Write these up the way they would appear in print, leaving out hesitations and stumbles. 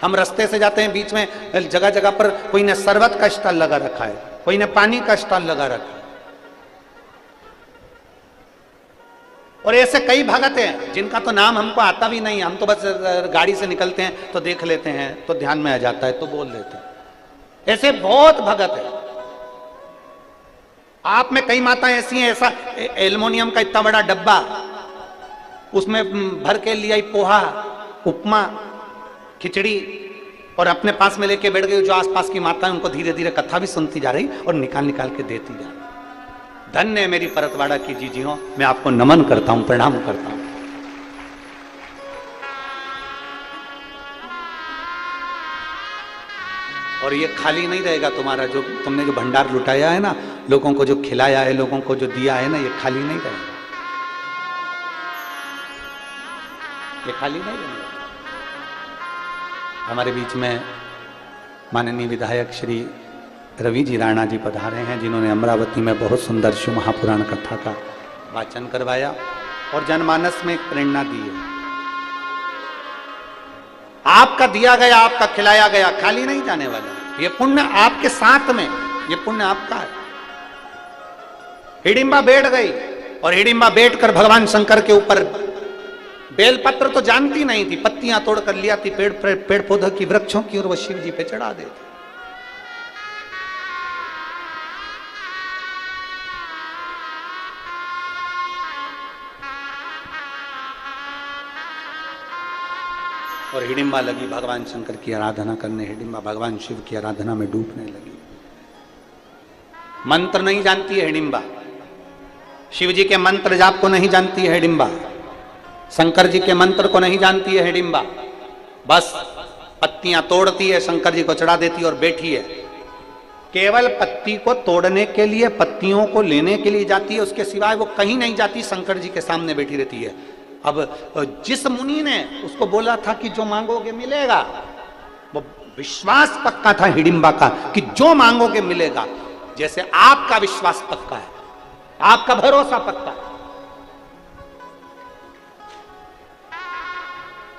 हम रास्ते से जाते हैं, बीच में जगह जगह पर कोई ने शरबत का स्टॉल लगा रखा है, कोई ने पानी का स्टॉल लगा रखा है। और ऐसे कई भगत हैं जिनका तो नाम हमको आता भी नहीं, हम तो बस गाड़ी से निकलते हैं तो देख लेते हैं, तो ध्यान में आ जाता है तो बोल लेते हैं। ऐसे बहुत भगत है। आप में कई माताएं ऐसी हैं, ऐसा एल्युमिनियम का इतना बड़ा डब्बा, उसमें भर के लिया पोहा, उपमा, खिचड़ी, और अपने पास में लेके बैठ गई। जो आसपास की माताएं उनको धीरे धीरे कथा भी सुनती जा रही और निकाल निकाल के देती जा रही। धन्य है मेरी परतवाड़ा की जीजियों, मैं आपको नमन करता हूं, प्रणाम करता हूं। और ये खाली नहीं रहेगा तुम्हारा, जो तुमने जो भंडार लुटाया है ना, लोगों को जो खिलाया है, लोगों को जो दिया है ना, ये खाली नहीं रहेगा, ये खाली नहीं रहेगा। हमारे बीच में माननीय विधायक श्री रवि जी राणा जी पधारे हैं, जिन्होंने अमरावती में बहुत सुंदर शिव महापुराण कथा का वाचन करवाया और जनमानस में एक प्रेरणा दी है। आपका दिया गया, आपका खिलाया गया खाली नहीं जाने वाला। ये पुण्य आपके साथ में, ये पुण्य आपका है। हिडिंबा बैठ गई और हिडिंबा बैठकर भगवान शंकर के ऊपर बेलपत्र तो जानती नहीं थी, पत्तियां तोड़ कर लिया थी पेड़ पौधों की, वृक्षों की, और वो शिव जी पे चढ़ा देती। और हिडिंबा लगी भगवान शंकर की आराधना करने, हिडिंबा भगवान शिव की आराधना में डूबने लगी। मंत्र नहीं जानती है हिडिंबा, शिव जी के मंत्र जाप को नहीं जानती है हिडिंबा, शंकर जी के मंत्र को नहीं जानती है हिडिंबा। बस पत्तियां तोड़ती है, शंकर जी को चढ़ा देती है और बैठी है। केवल पत्ती को तोड़ने के लिए, पत्तियों को लेने के लिए जाती है, उसके सिवाय वो कहीं नहीं जाती, शंकर जी के सामने बैठी रहती है। अब जिस मुनि ने उसको बोला था कि जो मांगोगे मिलेगा, वो विश्वास पक्का था हिडिंबा का कि जो मांगोगे मिलेगा। जैसे आपका विश्वास पक्का है, आपका भरोसा पक्का है।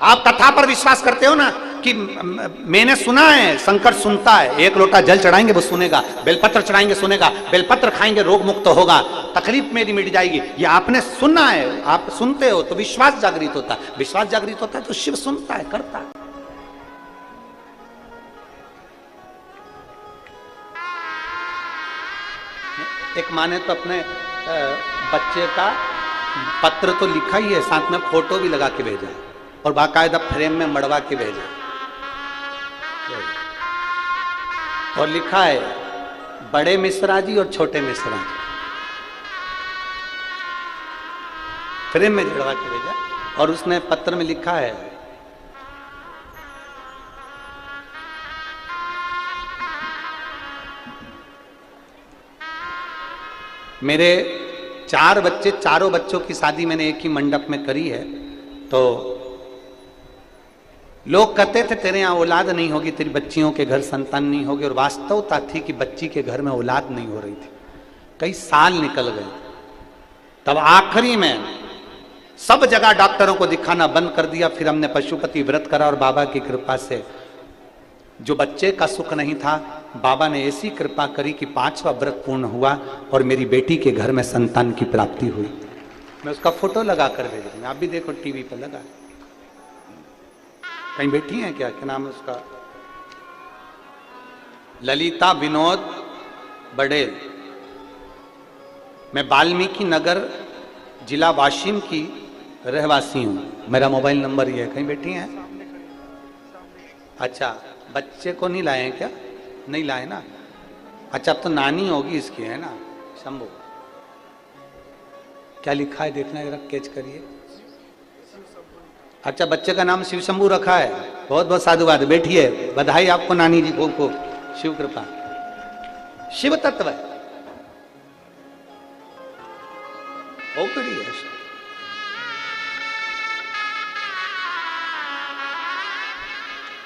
आप कथा पर विश्वास करते हो ना कि मैंने सुना है, शंकर सुनता है, एक लोटा जल चढ़ाएंगे वो सुनेगा, बेलपत्र चढ़ाएंगे सुनेगा, बेलपत्र खाएंगे रोग मुक्त होगा, तकलीफ मेरी मिट जाएगी। ये आपने सुना है, आप सुनते हो तो विश्वास जागृत होता है, विश्वास जागृत होता है तो शिव सुनता है, करता है। एक माँ ने तो अपने बच्चे का पत्र तो लिखा ही है, साथ में फोटो भी लगा के भेजा और बाकायदा फ्रेम में मड़वा के भेजा, और लिखा है बड़े मिश्रा जी और छोटे मिश्रा जी, फ्रेम में जड़वा के भेजा। और उसने पत्र में लिखा है, मेरे 4 बच्चे, चारों बच्चों की शादी मैंने एक ही मंडप में करी है। तो लोग कहते थे तेरे यहाँ औलाद नहीं होगी, तेरी बच्चियों के घर संतान नहीं होगी, और वास्तवता थी कि बच्ची के घर में औलाद नहीं हो रही थी। कई साल निकल गए, तब आखिरी में सब जगह डॉक्टरों को दिखाना बंद कर दिया। फिर हमने पशुपति व्रत करा और बाबा की कृपा से जो बच्चे का सुख नहीं था, बाबा ने ऐसी कृपा करी कि 5वां व्रत पूर्ण हुआ और मेरी बेटी के घर में संतान की प्राप्ति हुई। मैं उसका फोटो लगा कर भेज दूंगा, आप भी देखो टीवी पर लगा। कहीं बैठी हैं क्या नाम है उसका, ललिता विनोद बड़ेल। मैं वाल्मीकि नगर जिला वाशिम की रहवासी हूं, मेरा मोबाइल नंबर ये है। कहीं बैठी हैं? अच्छा, बच्चे को नहीं लाए हैं क्या? नहीं लाए ना। अच्छा, अब तो नानी होगी इसकी, है ना? शंभू, क्या लिखा है देखना जरा, कैच करिए। अच्छा, बच्चे का नाम शिव शंभू रखा है, बहुत बहुत साधुवाद। बैठिए, बधाई आपको नानी जी को, शिव कृपा। शिव तत्व है, बहुत बड़ी है।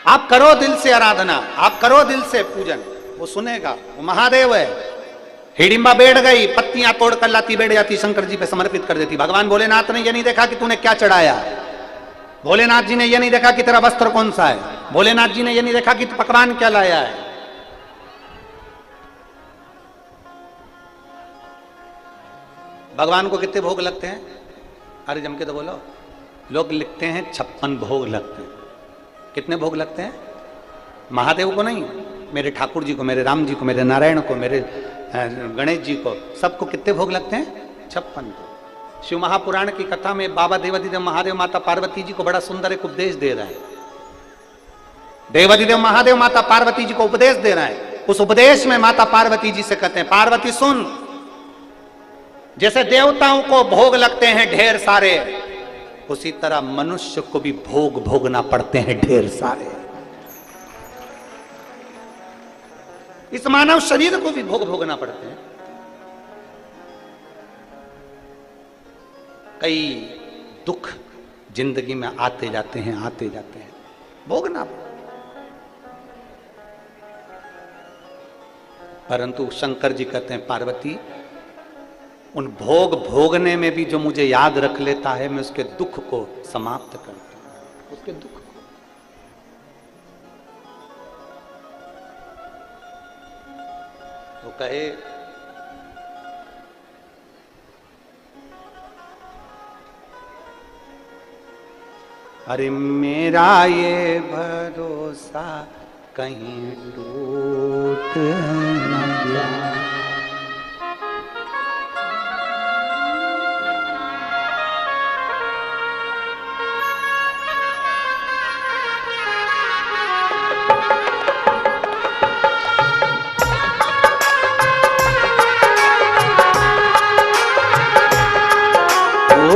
आप करो दिल से आराधना, आप करो दिल से पूजन, वो सुनेगा, वो महादेव है। हिडिंबा बैठ गई, पत्तियां तोड़कर लाती बैठ जाती, शंकर जी पे समर्पित कर देती। भगवान भोलेनाथ ने ये नहीं देखा कि तूने क्या चढ़ाया, भोलेनाथ जी ने ये नहीं देखा कि तेरा वस्त्र कौन सा है, भोलेनाथ जी ने ये नहीं देखा कि पकवान क्या लाया है। भगवान को कितने भोग लगते हैं? अरे जम के तो बोलो। लोग लिखते हैं 56 भोग लगते हैं। कितने भोग लगते हैं? महादेव को नहीं, मेरे ठाकुर जी को, मेरे राम जी को, मेरे नारायण को, मेरे गणेश जी को, सबको कितने भोग लगते हैं? 56। शिव महापुराण की कथा में बाबा देवाधिदेव महादेव माता पार्वती जी को बड़ा सुंदर एक उपदेश दे रहा है। देवाधिदेव महादेव माता पार्वती जी को उपदेश दे रहा है। उस उपदेश में माता पार्वती जी से कहते हैं, पार्वती सुन, जैसे देवताओं को भोग लगते हैं ढेर सारे, उसी तरह मनुष्य को भी भोग भोगना पड़ते हैं ढेर सारे। इस मानव शरीर को भी भोग भोगना पड़ते हैं। कई दुख जिंदगी में आते जाते हैं, आते जाते हैं, भोगना। परंतु शंकर जी कहते हैं, पार्वती उन भोग भोगने में भी जो मुझे याद रख लेता है, मैं उसके दुख को समाप्त करता हूं, उसके दुख को। वो कहे, अरे मेरा ये भरोसा कहीं टूट न जाए।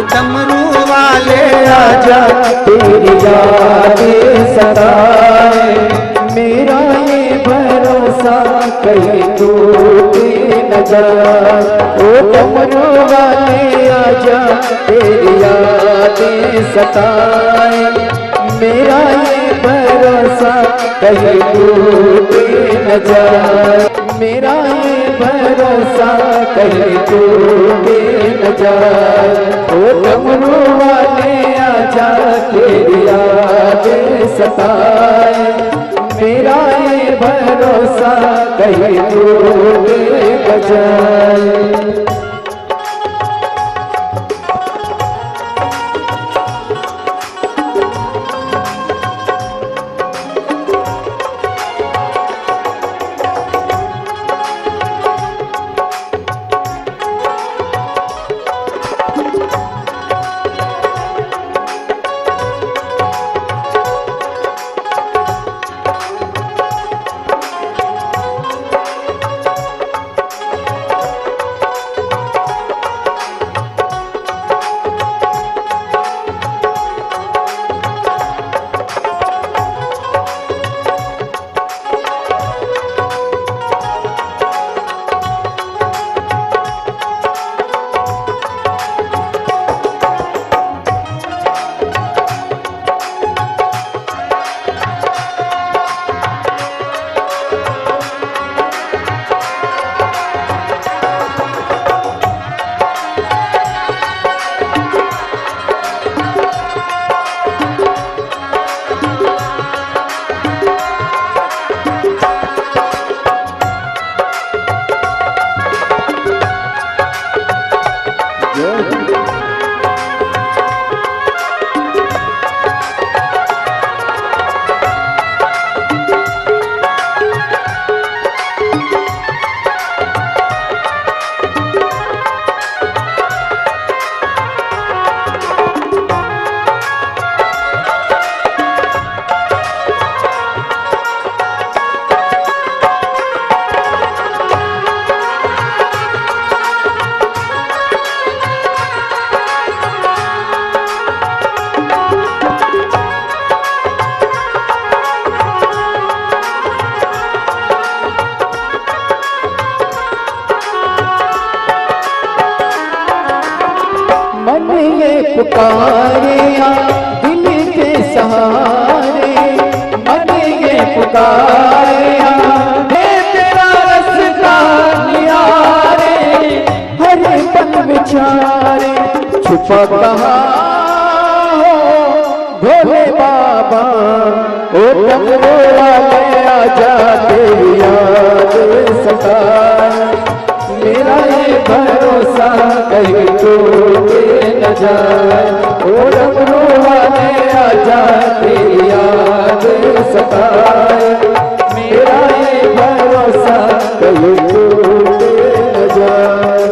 डमरू वाले आजा, तेरी यादें सताए, मेरा ये भरोसा कहीं टूटे न जाए। ओ डमरू वाले आजा, तेरी यादें सताए, मेरा ये भरोसा कहीं टूटे न जाए, मेरा ये भरोसा कहीं टूटे न जाए। ओ डमरू वाले आजा, तेरी यादें सताए, मेरा ये भरोसा कहीं टूटे न जाए। पुकारिया दिल के सहारे, मन ये पुकारिया दे तेरा रास्ता निहारे, हर पल विचारे छुपा कहाँ हो भोले बाबा, ओ डमरू वाले आजा तेरी याद सताए, मेरा ये भरोसा कहीं टूटे न जाए। ओ डमरू वाले आजा तेरी याद सताए, मेरा ये भरोसा कहीं टूटे न जाए।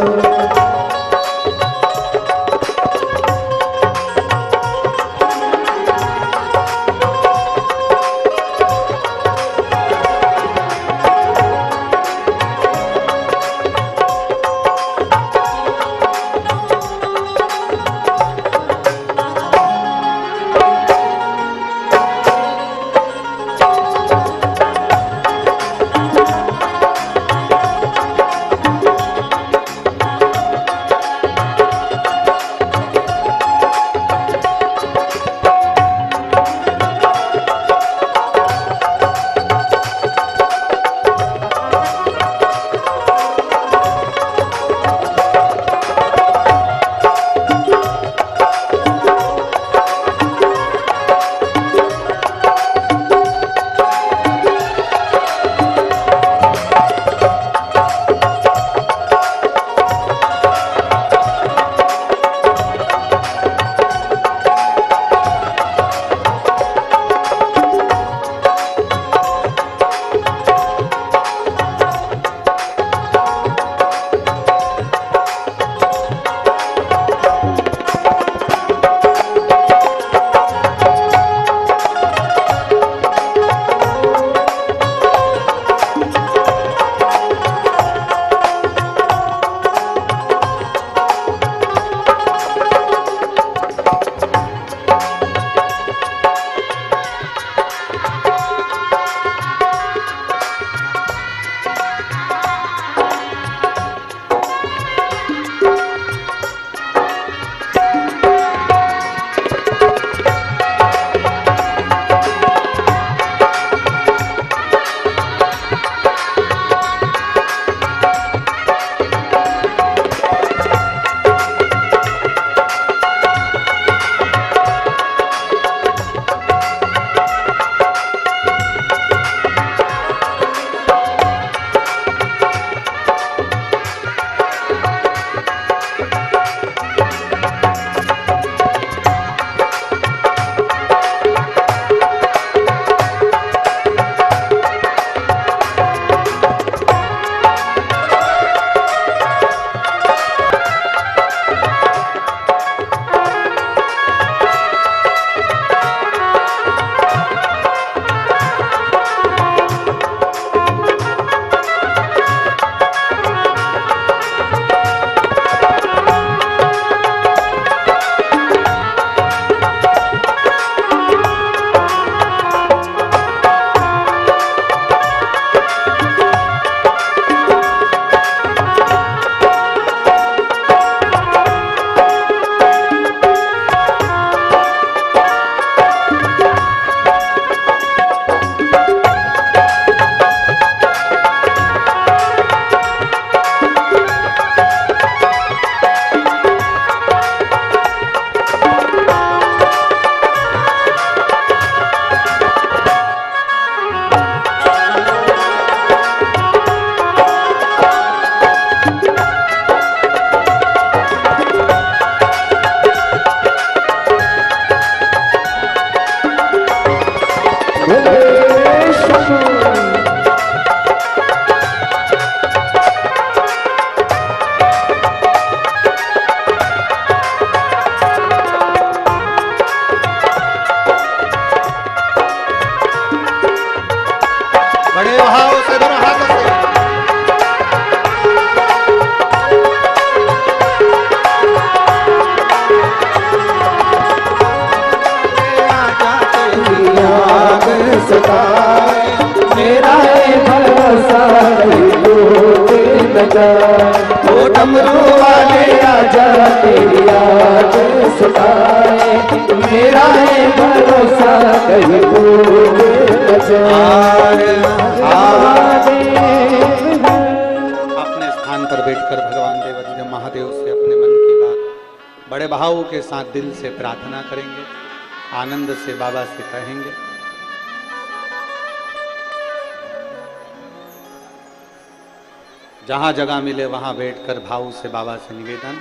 ओ डमरू वाले आजा तेरी याद सताए, मेरा है भरोसा कहीं टूट न जाए। अपने स्थान पर बैठकर भगवान देवाधिदेव महादेव से अपने मन की बात बड़े भाव के साथ दिल से प्रार्थना करेंगे, आनंद से बाबा से कहेंगे। जहां जगह मिले वहां बैठकर भाव से बाबा से निवेदन,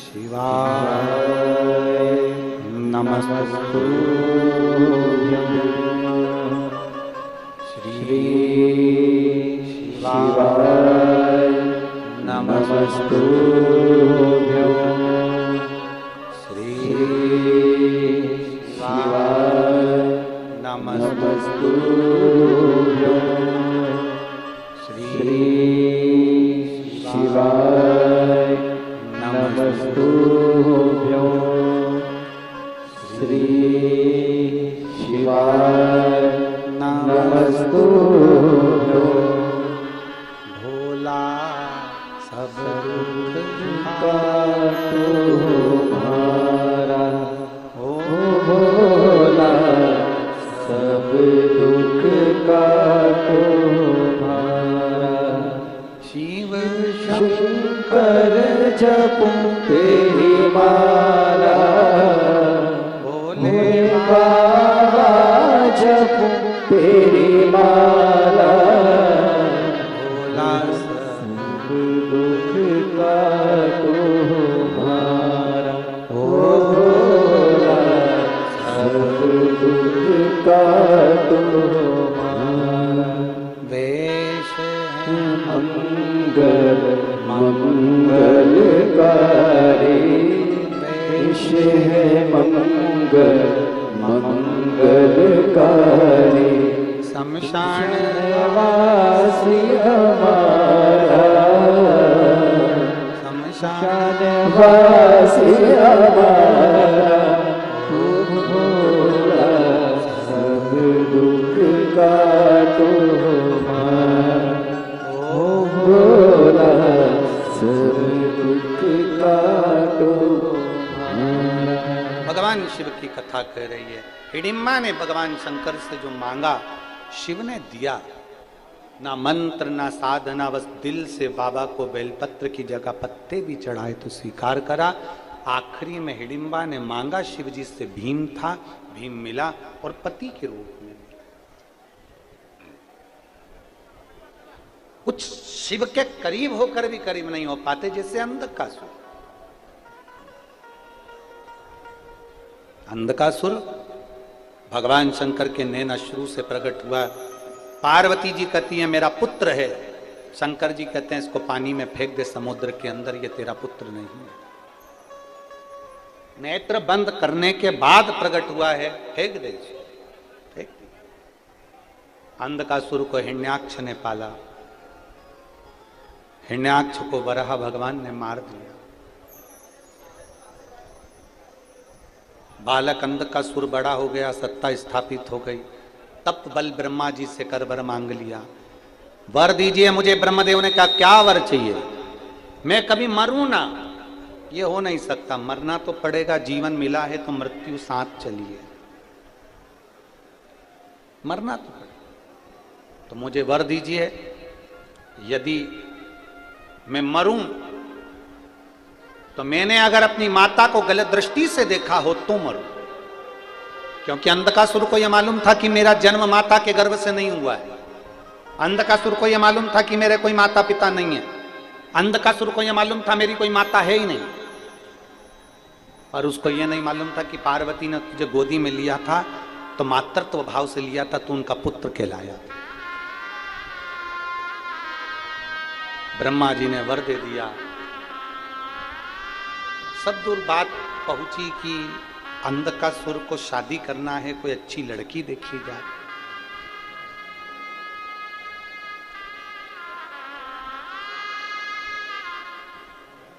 शिवाय नमस्तुभ्यं, श्री शिवाय नमस्तुभ्यं, श्री शिवाय नमस्तुभ्यं, श्री शिवाय नमस्तुभ्यं, श्री शिवाय नमस्तुभ्यं। भोला सब दुख काटो हमारा, ओ भोला सब दुख काटो हमारा। शिव शंकर जपूं तेरी माला, भोले बाबा जपूं तेरी माला। भोला सब दुख काटो हमारा, ओ भोला सब दुख काटो हमारा। वेश मंगल मंगलकारी, वेश है मंगल मंगलकारी। शमशान वासी हमारा, शमशान वासी हमारा। ओ भोला सब दुख काटो हमारा, ओ भोला सब दुख काटो हमारा। भगवान शिव की कथा कह रही है। हिडिंबा ने भगवान शंकर से जो मांगा शिव ने दिया, ना मंत्र ना साधना, बस दिल से बाबा को बेलपत्र की जगह पत्ते भी चढ़ाए तो स्वीकार करा। आखिरी में हिडिंबा ने मांगा शिव जी से भीम था, भीम मिला और पति के रूप में मिला। कुछ शिव के करीब होकर भी करीब नहीं हो पाते, जैसे अंधकासुर। अंधकासुर भगवान शंकर के नैन अश्रु से प्रकट हुआ। पार्वती जी कहती है मेरा पुत्र है, शंकर जी कहते हैं इसको पानी में फेंक दे समुद्र के अंदर, ये तेरा पुत्र नहीं है। नेत्र बंद करने के बाद प्रकट हुआ है, फेंक दे, फेंक दे। अंधकासुर को हिरण्याक्ष ने पाला, हिरण्याक्ष को वराह भगवान ने मार दिया। बालक अंधकासुर बड़ा हो गया, सत्ता स्थापित हो गई। तप बल ब्रह्मा जी से कर वर मांग लिया, वर दीजिए मुझे। ब्रह्मदेव ने कहा क्या वर चाहिए? मैं कभी मरूं ना। ये हो नहीं सकता, मरना तो पड़ेगा, जीवन मिला है तो मृत्यु साथ चलिए, मरना तो पड़ेगा। तो मुझे वर दीजिए, यदि मैं मरूं तो मैंने अगर अपनी माता को गलत दृष्टि से देखा हो तो मरूं, क्योंकि अंधकासुर को यह मालूम था कि मेरा जन्म माता के गर्भ से नहीं हुआ है। अंधकासुर को यह मालूम था कि मेरे कोई माता पिता नहीं है। अंधकासुर को यह मालूम था मेरी कोई माता है ही नहीं। और उसको यह नहीं मालूम था कि पार्वती ने तुझे गोदी में लिया था तो मातृत्व भाव से लिया था, तो उनका पुत्र कहलाया। ब्रह्मा जी ने वर दे दिया। सब दूर बात पहुंची कि अंधकासुर को शादी करना है, कोई अच्छी लड़की देखी जाए।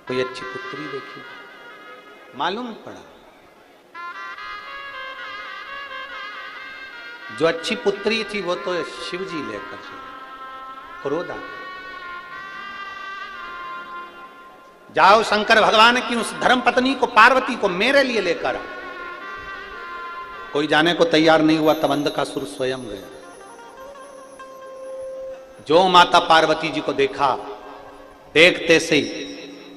कोई अच्छी पुत्री देखी, मालूम पड़ा जो अच्छी पुत्री थी वो तो शिव जी लेकर चले। क्रोध आ गया। जाओ शंकर भगवान की उस धर्म पत्नी को, पार्वती को मेरे लिए लेकर आओ। कोई जाने को तैयार नहीं हुआ। तब अंधकासुर स्वयं गया। जो माता पार्वती जी को देखा, देखते से ही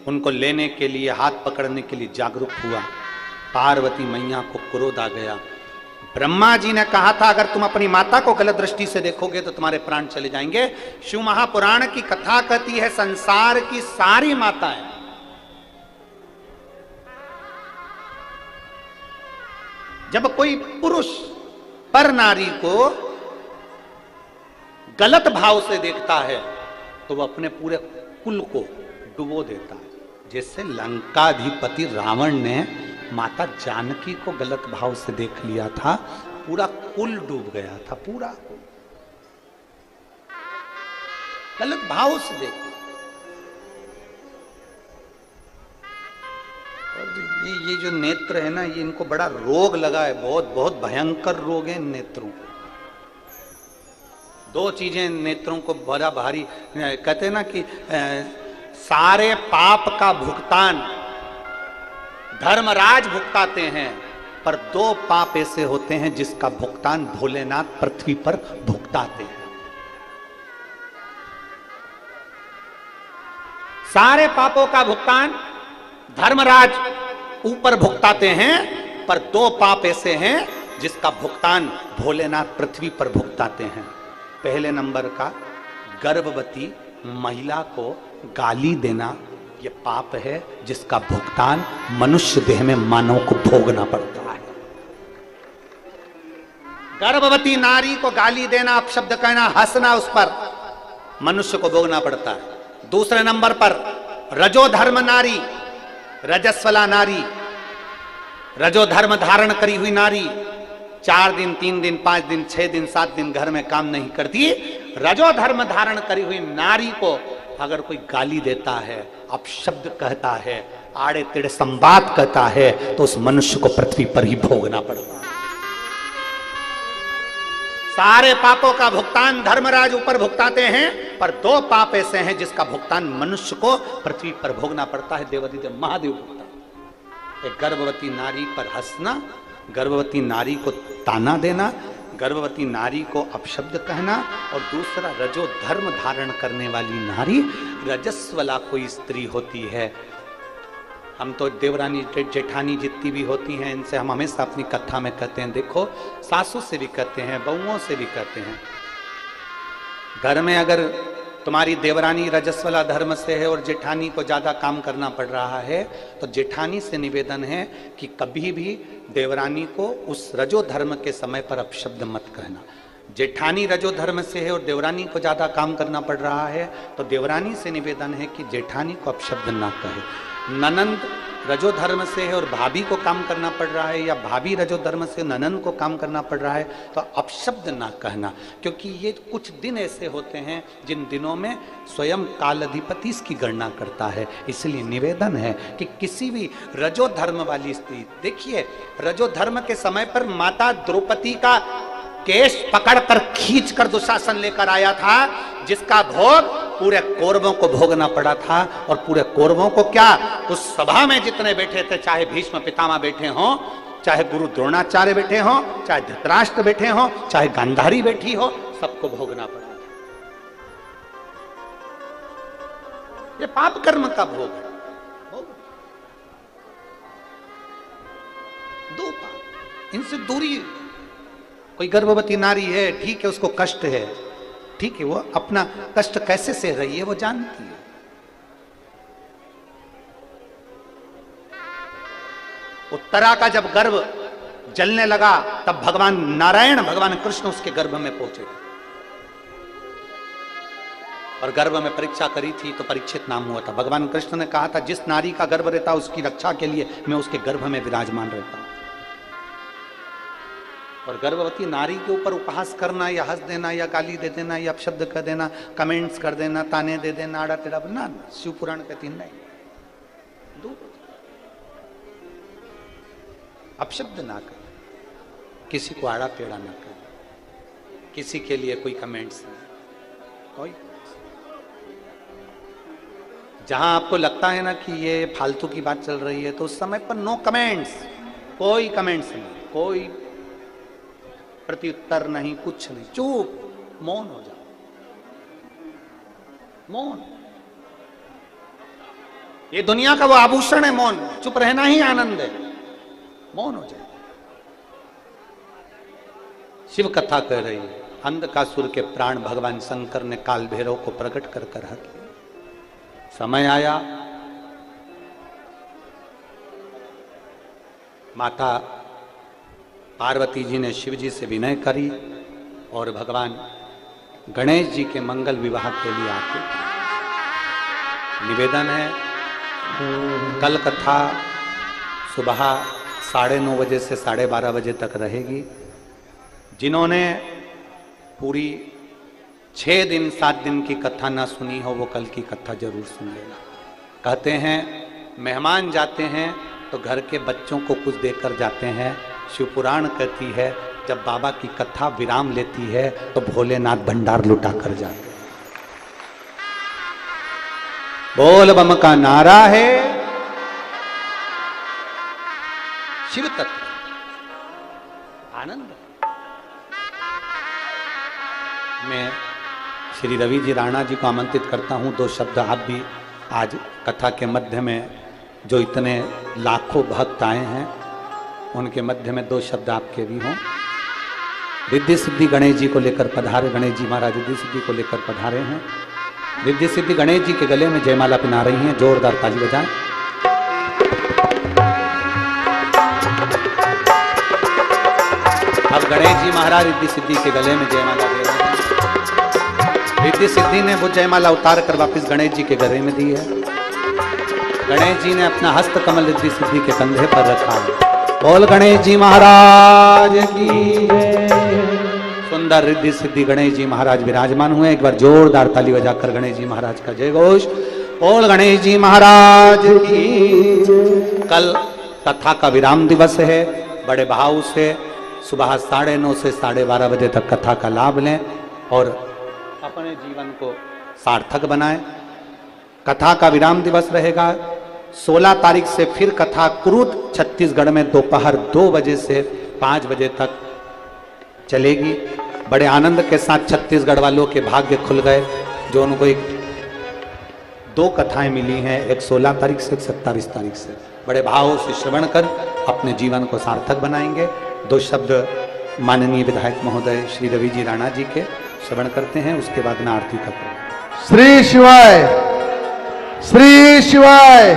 उनको लेने के लिए, हाथ पकड़ने के लिए जागरूक हुआ। पार्वती मैया को क्रोध आ गया। ब्रह्मा जी ने कहा था अगर तुम अपनी माता को गलत दृष्टि से देखोगे तो तुम्हारे प्राण चले जाएंगे। शिव महापुराण की कथा कहती है संसार की सारी माताएं जब कोई पुरुष पर नारी को गलत भाव से देखता है तो वो अपने पूरे कुल को डुबो देता है। जैसे लंकाधिपति रावण ने माता जानकी को गलत भाव से देख लिया था, पूरा कुल डूब गया था, पूरा गलत भाव से देख। और ये जो नेत्र है ना, ये इनको बड़ा रोग लगा है, बहुत बहुत भयंकर रोग है इन नेत्रों को। दो चीजें नेत्रों को बड़ा भारी, कहते हैं ना कि सारे पाप का भुगतान धर्मराज भुगताते हैं, पर दो पाप ऐसे होते हैं जिसका भुगतान भोलेनाथ पृथ्वी पर भुगताते हैं। सारे पापों का भुगतान धर्मराज ऊपर भुगताते हैं, पर दो पाप ऐसे हैं जिसका भुगतान भोलेनाथ पृथ्वी पर भुगताते हैं। पहले नंबर का गर्भवती महिला को गाली देना, यह पाप है जिसका भुगतान मनुष्य देह में मानव को भोगना पड़ता है। गर्भवती नारी को गाली देना, अपशब्द कहना, हंसना, उस पर मनुष्य को भोगना पड़ता है। दूसरे नंबर पर रजोधर्म नारी, रजस्वला नारी, रजोधर्म धारण करी हुई नारी 4 दिन, 3 दिन, 5 दिन, 6 दिन, 7 दिन घर में काम नहीं करती। रजोधर्म धारण करी हुई नारी को अगर कोई गाली देता है, अपशब्द कहता है, आड़े तेड़े संवाद कहता है, तो उस मनुष्य को पृथ्वी पर ही भोगना पड़ता है। सारे पापों का भुगतान धर्मराज ऊपर भुगताते हैं, पर दो पाप ऐसे हैं जिसका भुगतान मनुष्य को पृथ्वी पर भोगना पड़ता है। देवादिदेव महादेव भुगतान। एक गर्भवती नारी पर हंसना, गर्भवती नारी को ताना देना, गर्भवती नारी को अपशब्द कहना, और दूसरा रजो धर्म धारण करने वाली नारी, रजस्वला कोई स्त्री होती है। हम तो देवरानी जेठानी जितनी भी होती हैं, इनसे हम हमेशा अपनी कथा में कहते हैं, देखो सासू से भी कहते हैं, बहुओं से भी कहते हैं, घर में अगर तुम्हारी देवरानी रजस्वला धर्म से है और जेठानी को ज्यादा काम करना पड़ रहा है, तो जेठानी से निवेदन है कि कभी भी देवरानी को उस रजो धर्म के समय पर अपशब्द मत कहना। जेठानी रजो धर्म से है और देवरानी को ज्यादा काम करना पड़ रहा है, तो देवरानी से निवेदन है कि जेठानी को अपशब्द ना कहे। ननंद रजो धर्म से है और भाभी को काम करना पड़ रहा है, या भाभी रजो धर्म से ननंद को काम करना पड़ रहा है, तो अपशब्द ना कहना, क्योंकि ये कुछ दिन ऐसे होते हैं जिन दिनों में स्वयं कालाधिपति इसकी गणना करता है। इसलिए निवेदन है कि किसी भी रजो धर्म वाली स्त्री, देखिए रजो धर्म के समय पर माता द्रौपदी का केश पकड़कर खींचकर दुशासन लेकर आया था, जिसका भोग पूरे कौरवों को भोगना पड़ा था। और पूरे कौरवों को क्या, उस सभा में जितने बैठे थे, चाहे भीष्म पितामह बैठे हों, चाहे गुरु द्रोणाचार्य बैठे हों, चाहे धृतराष्ट्र बैठे हों, चाहे गांधारी बैठी हो, सबको भोगना पड़ा था। ये पाप कर्म का भोग है। दो पाप, इनसे दूरी। कोई गर्भवती नारी है, ठीक है, उसको कष्ट है, ठीक है, वो अपना कष्ट कैसे सह रही है वो जानती है। उत्तरा का जब गर्भ जलने लगा, तब भगवान नारायण, भगवान कृष्ण उसके गर्भ में पहुंचे और गर्भ में परीक्षा करी थी, तो परीक्षित नाम हुआ था। भगवान कृष्ण ने कहा था जिस नारी का गर्भ रहता उसकी रक्षा के लिए मैं उसके गर्भ में विराजमान रहता हूं। और गर्भवती नारी के ऊपर उपहास करना, या हंस देना, या गाली दे देना, या अपशब्द कर देना, कमेंट्स कर देना, ताने दे देना, आड़ा टेढ़ा ना, शिव पुराण कहती नहीं, अपशब्द ना कर, किसी को आड़ा टेढ़ा ना कर, किसी के लिए कोई कमेंट्स नहीं, कोई। जहां आपको लगता है ना कि ये फालतू की बात चल रही है, तो उस समय पर नो कमेंट्स, कोई कमेंट्स नहीं, कोई प्रत्युत्तर नहीं, कुछ नहीं, चुप मौन हो जाओ। मौन। ये दुनिया का वो आभूषण है मौन, चुप रहना ही आनंद है, मौन हो जाए। शिव कथा कह रही है, अंधकासुर के प्राण भगवान शंकर ने काल भैरव को प्रकट कर कर हर लिया। समय आया, माता पार्वती जी ने शिव जी से विनय करी और भगवान गणेश जी के मंगल विवाह के लिए आते। निवेदन है, कल कथा सुबह 9:30 बजे से 12:30 बजे तक रहेगी। जिन्होंने पूरी 6 दिन 7 दिन की कथा ना सुनी हो वो कल की कथा जरूर सुन लेना। कहते हैं मेहमान जाते हैं तो घर के बच्चों को कुछ देकर जाते हैं। शिवपुराण कहती है जब बाबा की कथा विराम लेती है तो भोलेनाथ भंडार लुटा कर जाते हैं। बोल बम का नारा है, शिव तत्व आनंद। मैं श्री रवि जी राणा जी को आमंत्रित करता हूं, 2 शब्द आप भी आज कथा के मध्य में, जो इतने लाखों भक्त आए हैं उनके मध्य में 2 शब्द आपके भी हों। रिद्धि सिद्धि गणेश जी को लेकर पधारे, गणेश जी महाराज रिद्धि सिद्धि को लेकर पधारे हैं। रिद्धि सिद्धि गणेश जी के गले में जयमाला पहना रही हैं, जोरदार ताली बजाएं। अब गणेश जी महाराज रिद्धि सिद्धि के गले में जयमाला दे रहे हैं। रिद्धि सिद्धि ने वो जयमाला उतार कर वापिस गणेश जी के गले में दी है। गणेश जी ने अपना हस्त कमल रिद्धि सिद्धि के कंधे पर रखा है। बोल गणेश जी महाराज की सुंदर रिद्धि सिद्धि गणेश जी महाराज विराजमान हुए। एक बार जोरदार ताली बजाकर गणेश जी महाराज का जय घोष। बोल गणेश जी महाराज की। कल कथा का विराम दिवस है, बड़े भाव से सुबह 9:30 से 12:30 बजे तक कथा का लाभ लें और अपने जीवन को सार्थक बनाएं। कथा का विराम दिवस रहेगा 16 तारीख से फिर कथा क्रूद छत्तीसगढ़ में दोपहर 2 बजे से 5 बजे तक चलेगी। बड़े आनंद के साथ छत्तीसगढ़ वालों के भाग्य खुल गए, जो उनको 2 कथाएं मिली हैं, एक 16 तारीख से, एक 27 तारीख से। बड़े भाव से श्रवण कर अपने जीवन को सार्थक बनाएंगे। 2 शब्द माननीय विधायक महोदय श्री रवि जी राणा जी के श्रवण करते हैं, उसके बाद में आरती का करें। श्री शिवाय, श्री शिवाय,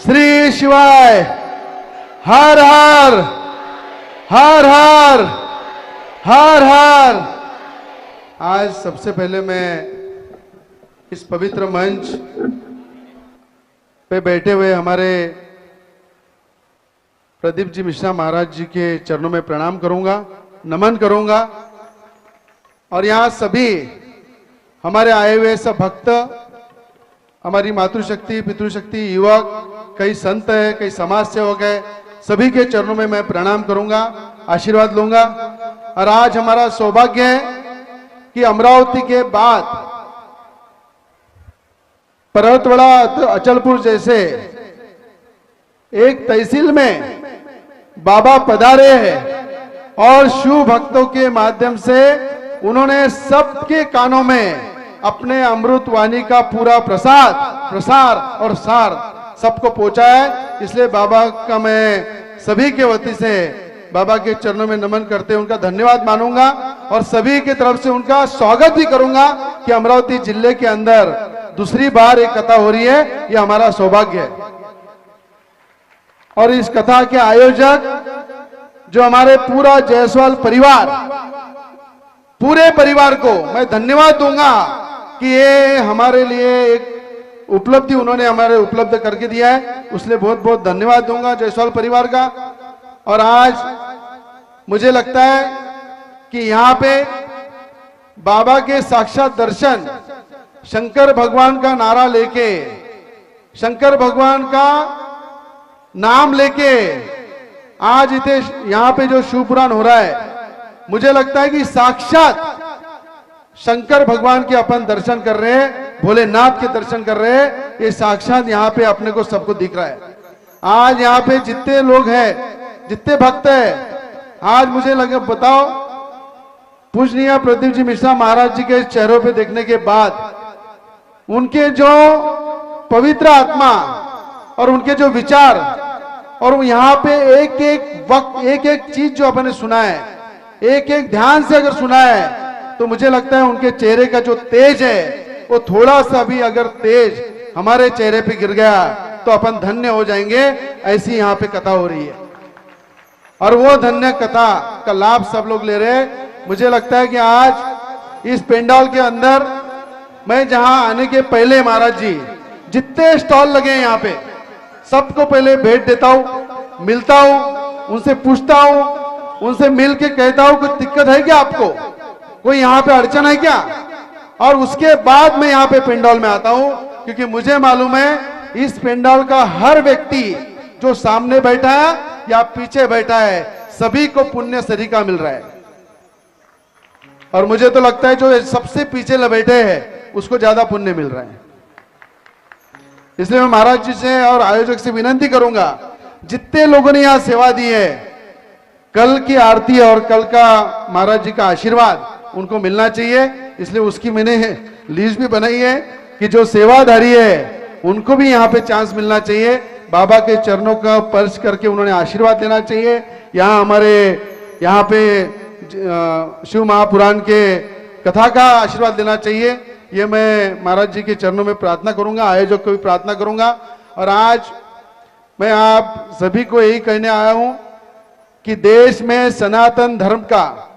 श्री शिवाय, हर हर हर हर हर हर। आज सबसे पहले मैं इस पवित्र मंच पे बैठे हुए हमारे प्रदीप जी मिश्रा महाराज जी के चरणों में प्रणाम करूंगा, नमन करूंगा। और यहाँ सभी हमारे आए हुए सब भक्त, हमारी मातृशक्ति, पितृशक्ति, युवक, कई संत है, कई समाज सेवक है, सभी के चरणों में मैं प्रणाम करूंगा, आशीर्वाद लूंगा। और आज हमारा सौभाग्य है कि अमरावती के बाद पर्वतवाड़ा, अचलपुर जैसे एक तहसील में बाबा पधारे हैं और शिव भक्तों के माध्यम से उन्होंने सबके कानों में अपने अमृत वाणी का पूरा प्रसार और सार सबको पहुंचा है। इसलिए बाबा का मैं सभी के वती से बाबा के चरणों में नमन करते उनका धन्यवाद मानूंगा और सभी की तरफ से उनका स्वागत भी करूंगा कि अमरावती जिले के अंदर दूसरी बार एक कथा हो रही है, ये हमारा सौभाग्य है। और इस कथा के आयोजक जो हमारे पूरा जायसवाल परिवार, पूरे परिवार को मैं धन्यवाद दूंगा कि ये हमारे लिए एक उपलब्धि उन्होंने हमारे उपलब्ध करके दिया है, उसलिए बहुत बहुत धन्यवाद दूंगा जायसवाल परिवार का। और आज मुझे लगता है कि यहाँ पे बाबा के साक्षात दर्शन शंकर भगवान का नारा लेके, शंकर भगवान का नाम लेके आज इतने यहाँ पे जो शिवपुराण हो रहा है, मुझे लगता है कि साक्षात शंकर भगवान के अपन दर्शन कर रहे हैं, भोलेनाथ के दर्शन कर रहे हैं। ये साक्षात यहाँ पे अपने को सबको दिख रहा है। आज यहाँ पे जितने लोग हैं, जितने भक्त हैं, आज मुझे लगे बताओ पूजनीय प्रदीप जी मिश्रा महाराज जी के चेहरों पे देखने के बाद उनके जो पवित्र आत्मा और उनके जो विचार और यहाँ पे एक एक वक्त एक एक चीज जो अपने सुना है, एक एक ध्यान से अगर सुना है, तो मुझे लगता है उनके चेहरे का जो तेज है वो थोड़ा सा भी अगर तेज हमारे चेहरे पे गिर गया तो अपन धन्य हो जाएंगे। ऐसी यहाँ पे कथा हो रही है और वो धन्य कथा का लाभ सब लोग ले रहे हैं। मुझे लगता है कि आज इस पेंडाल के अंदर मैं जहां आने के पहले महाराज जी जितने स्टॉल लगे हैं यहाँ पे सबको पहले भेंट देता हूं, मिलता हूं, उनसे पूछता हूं, उनसे मिल के कहता हूं कुछ दिक्कत है क्या आपको, कोई यहाँ पे अड़चन है क्या, और उसके बाद मैं यहाँ पे पेंडाल में आता हूं। क्योंकि मुझे मालूम है इस पेंडाल का हर व्यक्ति जो सामने बैठा है या पीछे बैठा है सभी को पुण्य सरिका मिल रहा है। और मुझे तो लगता है जो सबसे पीछे बैठे हैं उसको ज्यादा पुण्य मिल रहा है। इसलिए मैं महाराज जी से और आयोजक से विनती करूंगा, जितने लोगों ने यहां सेवा दी है, कल की आरती और कल का महाराज जी का आशीर्वाद उनको मिलना चाहिए। इसलिए उसकी मैंने लिस्ट भी बनाई है कि जो सेवाधारी है उनको भी यहाँ पे चांस मिलना चाहिए। बाबा के चरणों का स्पर्श करके उन्होंने आशीर्वाद लेना चाहिए। यहाँ हमारे यहाँ पे शिव महापुराण के कथा का आशीर्वाद लेना चाहिए। ये मैं महाराज जी के चरणों में प्रार्थना करूंगा, आयोजक को भी प्रार्थना करूंगा। और आज मैं आप सभी को यही कहने आया हूं कि देश में सनातन धर्म का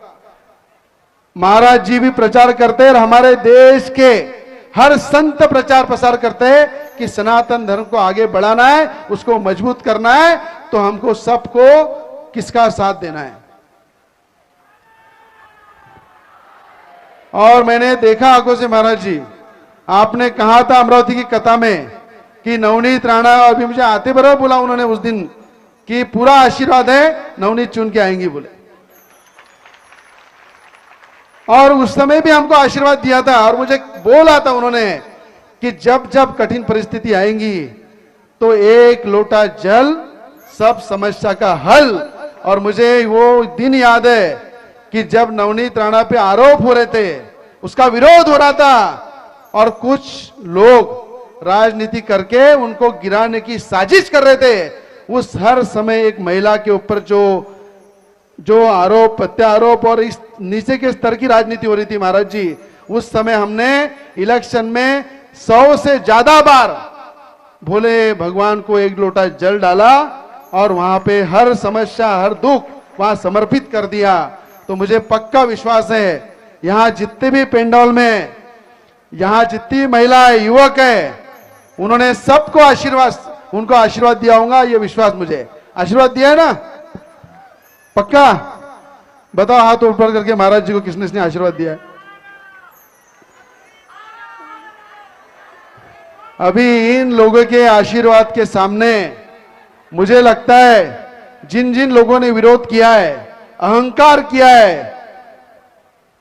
महाराज जी भी प्रचार करते हैं और हमारे देश के हर संत प्रचार प्रसार करते हैं कि सनातन धर्म को आगे बढ़ाना है, उसको मजबूत करना है, तो हमको सबको किसका साथ देना है। और मैंने देखा आंखों से महाराज जी, आपने कहा था अमरावती की कथा में कि नवनीत राणा, और भी मुझे आते बराबर बोला उन्होंने उस दिन कि पूरा आशीर्वाद है, नवनीत चुन के आएंगी बोले। और उस समय भी हमको आशीर्वाद दिया था और मुझे बोला था उन्होंने कि जब जब कठिन परिस्थिति आएंगी तो एक लोटा जल सब समस्या का हल। और मुझे वो दिन याद है कि जब नवनीत राणा पे आरोप हो रहे थे, उसका विरोध हो रहा था और कुछ लोग राजनीति करके उनको गिराने की साजिश कर रहे थे, उस हर समय एक महिला के ऊपर जो आरोप प्रत्यारोप और इस नीचे के स्तर की राजनीति हो रही थी महाराज जी, उस समय हमने इलेक्शन में 100 से ज्यादा बार भोले भगवान को एक लोटा जल डाला और वहां पे हर समस्या हर दुख वहां समर्पित कर दिया। तो मुझे पक्का विश्वास है यहाँ जितने भी पेंडाल में यहाँ जितनी महिलाएं युवक है उन्होंने सबको उनको आशीर्वाद दिया होगा, ये विश्वास मुझे। आशीर्वाद दिया है ना पक्का? बताओ हाथ ऊपर करके महाराज जी को किसने आशीर्वाद दिया है। अभी इन लोगों के आशीर्वाद के सामने मुझे लगता है जिन जिन लोगों ने विरोध किया है, अहंकार किया है,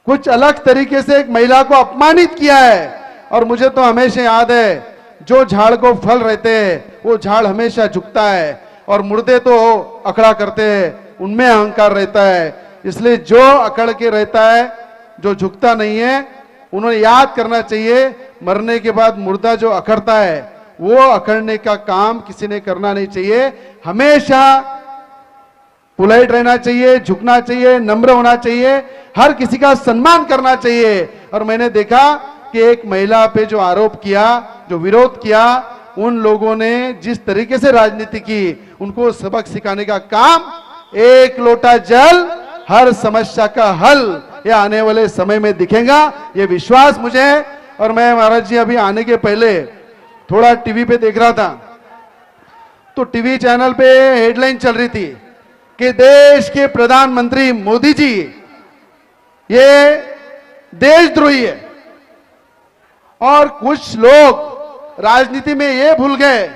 कुछ अलग तरीके से एक महिला को अपमानित किया है, और मुझे तो हमेशा याद है जो झाड़ को फल रहते हैं वो झाड़ हमेशा झुकता है और मुर्दे तो अकड़ा करते हैं, उनमें अहंकार रहता है। इसलिए जो अकड़ के रहता है, जो झुकता नहीं है, उन्होंने याद करना चाहिए मरने के बाद मुर्दा जो अकड़ता है वो अकड़ने का काम किसी ने करना नहीं चाहिए। हमेशा पोलाइट रहना चाहिए, झुकना चाहिए, नम्र होना चाहिए, हर किसी का सम्मान करना चाहिए। और मैंने देखा कि एक महिला पे जो आरोप किया, जो विरोध किया, उन लोगों ने जिस तरीके से राजनीति की, उनको सबक सिखाने का काम, एक लोटा जल हर समस्या का हल, ये आने वाले समय में दिखेगा, ये विश्वास मुझे है। और मैं महाराज जी अभी आने के पहले थोड़ा टीवी पे देख रहा था, तो टीवी चैनल पे हेडलाइन चल रही थी कि देश के प्रधानमंत्री मोदी जी ये देशद्रोही है। और कुछ लोग राजनीति में ये भूल गए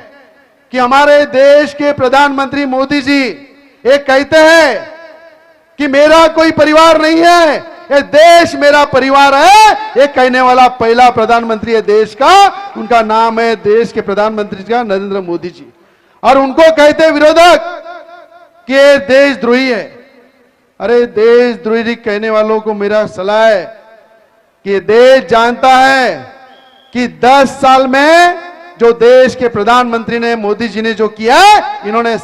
कि हमारे देश के प्रधानमंत्री मोदी जी ये कहते हैं कि मेरा कोई परिवार नहीं है, ये देश मेरा परिवार है। ये कहने वाला पहला प्रधानमंत्री है देश का, उनका नाम है देश के प्रधानमंत्री का नरेंद्र मोदी जी। और उनको कहते हैं विरोधक कि ये देशद्रोही है। अरे देशद्रोही कहने वालों को मेरा सलाह है कि देश जानता है कि 10 साल में जो देश के प्रधानमंत्री ने, मोदी जी ने जो किया है, इन्होंने